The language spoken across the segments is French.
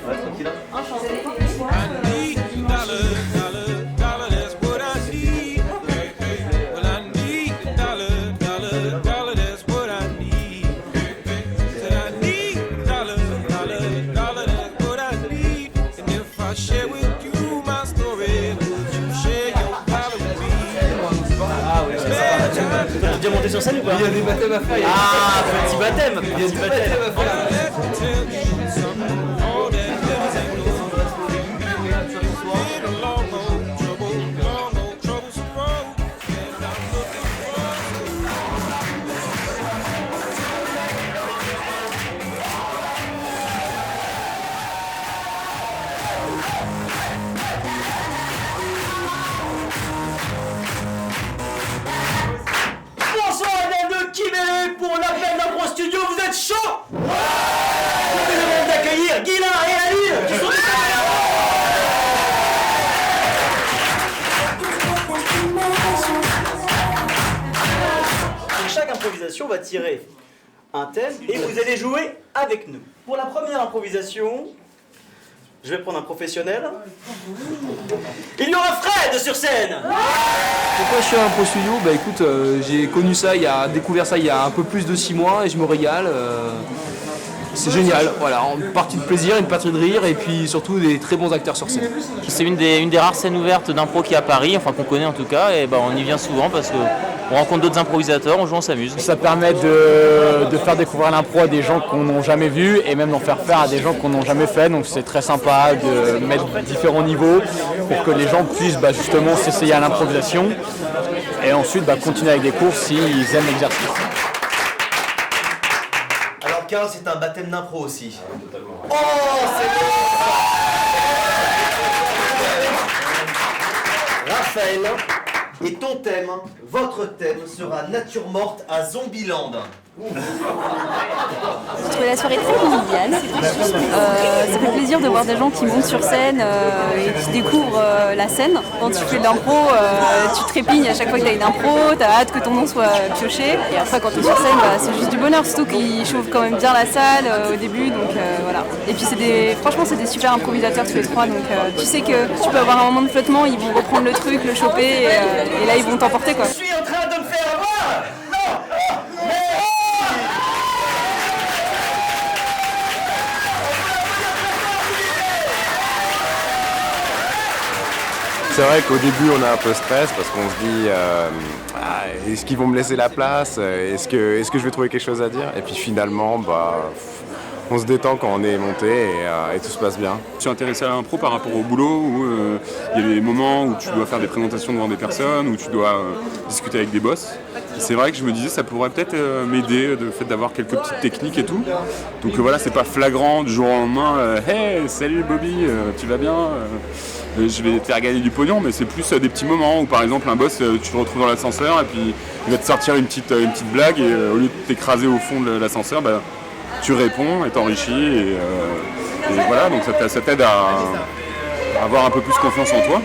Ouais, tranquille. Déjà monté sur scène ou pas? Il y a des baptêmes à faire. Ah, petit baptême. Petit baptême à faire. Bonsoir mesdames de Kimélé pour l'appel d'Impro Studio, vous êtes chaud? Ouais. Je vous demande d'accueillir Guilin et Aline qui sont Pour chaque improvisation, on va tirer un thème et vous allez jouer avec nous. Pour la première improvisation, je vais prendre un professionnel. Il y aura Fred sur scène. Pourquoi je suis à Impro Studio? Bah écoute, j'ai connu ça, découvert ça il y a un peu plus de 6 mois et je me régale. C'est génial, voilà, une partie de plaisir, une partie de rire et puis surtout des très bons acteurs sur scène. C'est une des rares scènes ouvertes d'impro qui est à Paris, enfin qu'on connaît en tout cas, et bah, on y vient souvent parce qu'on rencontre d'autres improvisateurs, on joue, on s'amuse. Ça permet de faire découvrir l'impro à des gens qu'on n'a jamais vu et même d'en faire faire à des gens qu'on n'a jamais fait, donc c'est très sympa de mettre différents niveaux pour que les gens puissent justement s'essayer à l'improvisation et ensuite continuer avec des cours s'ils aiment l'exercice. Alors Karl, c'est un baptême d'impro aussi. Oh, c'est bon. Raphaël, et ton thème, votre thème sera nature morte à Zombieland. J'ai trouvé la soirée très conviviale. Ça fait plaisir de voir des gens qui montent sur scène et qui découvrent la scène. Quand tu fais de l'impro, tu trépignes à chaque fois que tu as une impro, tu as hâte que ton nom soit pioché. Et après, quand tu es sur scène, c'est juste du bonheur, surtout qu'ils chauffent quand même bien la salle au début. Donc voilà. Et puis, franchement, c'est des super improvisateurs tous les trois. Donc tu sais que tu peux avoir un moment de flottement, ils vont reprendre le truc, le choper et là, ils vont t'emporter, quoi. Je suis en train de me faire avoir. C'est vrai qu'au début on a un peu stress parce qu'on se dit est-ce qu'ils vont me laisser la place, est-ce que je vais trouver quelque chose à dire, et puis finalement on se détend quand on est monté et tout se passe bien. Je suis intéressé à l'impro par rapport au boulot où il y a des moments où tu dois faire des présentations devant des personnes, où tu dois discuter avec des boss. C'est vrai que je me disais ça pourrait peut-être m'aider, le fait d'avoir quelques petites techniques et tout. Donc voilà, c'est pas flagrant du jour au lendemain, hey salut Bobby, tu vas bien, je vais te faire gagner du pognon, mais c'est plus des petits moments où par exemple un boss, tu te retrouves dans l'ascenseur et puis il va te sortir une petite blague et au lieu de t'écraser au fond de l'ascenseur, tu réponds et t'enrichis et voilà, donc ça t'aide à avoir un peu plus confiance en toi.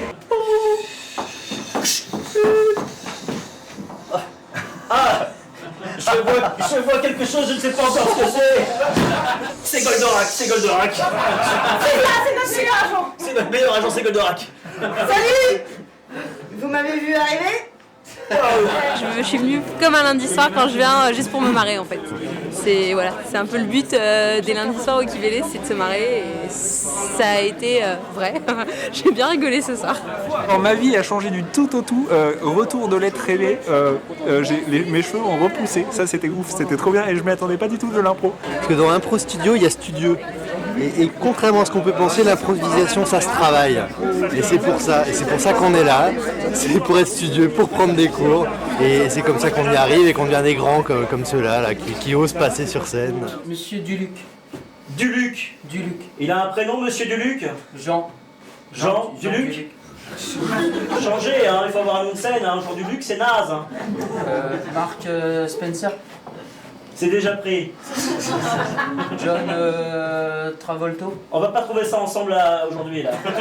Ah, je vois quelque chose, je ne sais pas encore ce que c'est. C'est Goldorak, c'est Goldorak. C'est notre meilleur agent. C'est notre meilleur agent, c'est Goldorak. Salut. Vous m'avez vu arriver? Je suis venue comme un lundi soir quand je viens juste pour me marrer en fait. C'est un peu le but des lundis soirs au Kivélé, c'est de se marrer et ça a été vrai. J'ai bien rigolé ce soir. Alors, ma vie a changé du tout au tout, retour de l'être aimé, mes cheveux ont repoussé, ça c'était ouf, c'était trop bien et je m'y attendais pas du tout de l'impro. Parce que dans l'impro studio, il y a studieux. Et contrairement à ce qu'on peut penser, l'improvisation, ça se travaille. Et c'est pour ça qu'on est là. C'est pour être studieux, pour prendre des cours. Et c'est comme ça qu'on y arrive et qu'on devient des grands comme ceux-là, qui osent passer sur scène. Monsieur Duluc. Duluc. Duluc. Il a un prénom, monsieur Duluc? Jean. Jean Duluc. Changez, hein, il faut avoir un nom de scène, hein. Jean Duluc c'est naze. Hein. Marc Spencer. C'est déjà pris. John Travolto. On va pas trouver ça ensemble là, aujourd'hui là. Moi,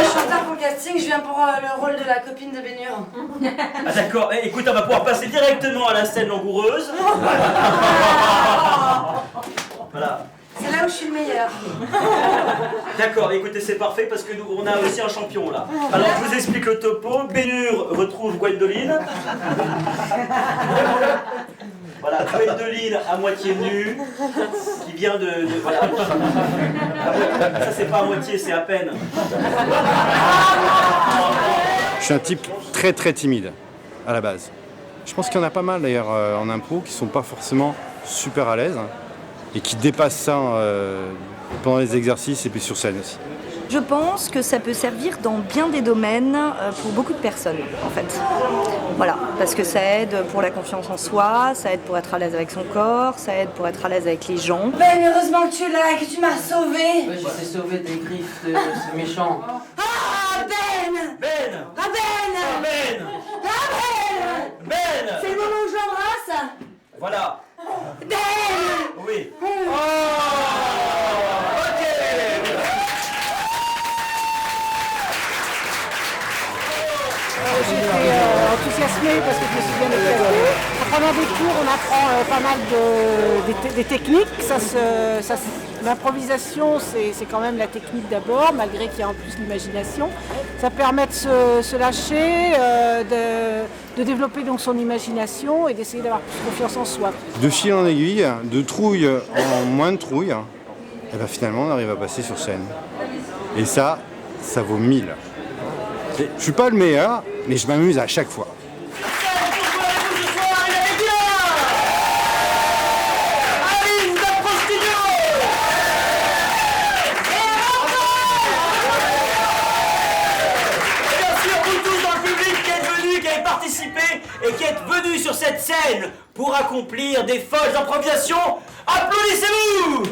je suis en retard pour le casting, casting, je viens pour le rôle de la copine de Bénur. Ah d'accord, écoute, on va pouvoir passer directement à la scène langoureuse. Voilà. C'est là où je suis le meilleur. D'accord, écoutez, c'est parfait parce que nous, on a aussi un champion là. Alors je vous explique le topo. Bénur retrouve Gwendoline. Voilà, Gwendoline à moitié nue, qui vient de voilà. Ça c'est pas à moitié, c'est à peine. Je suis un type très très timide à la base. Je pense qu'il y en a pas mal d'ailleurs en impro qui sont pas forcément super à l'aise et qui dépassent ça pendant les exercices et puis sur scène aussi. Je pense que ça peut servir dans bien des domaines pour beaucoup de personnes en fait. Voilà, parce que ça aide pour la confiance en soi, ça aide pour être à l'aise avec son corps, ça aide pour être à l'aise avec les gens. Ben, heureusement que tu es là et que tu m'as sauvé. Ouais, je t'ai sauvé des griffes de ce méchant. Ah, Ben! Ben! Ah, Ben! Ben! Ah, Ben! Ben! C'est le moment où je l'embrasse. Voilà. Ben! Oui. Oh. Ok. J'étais enthousiasmée parce que je me suis bien éclatée. En prenant des cours, on apprend pas mal des techniques. L'improvisation, c'est quand même la technique d'abord, malgré qu'il y a en plus l'imagination. Ça permet de se lâcher, de développer donc son imagination et d'essayer d'avoir plus confiance en soi. De fil en aiguille, de trouille en moins de trouille, et ben finalement on arrive à passer sur scène. Et ça vaut 1000. Je suis pas le meilleur, mais je m'amuse à chaque fois. Et qui êtes venus sur cette scène pour accomplir des folles improvisations, applaudissez-vous!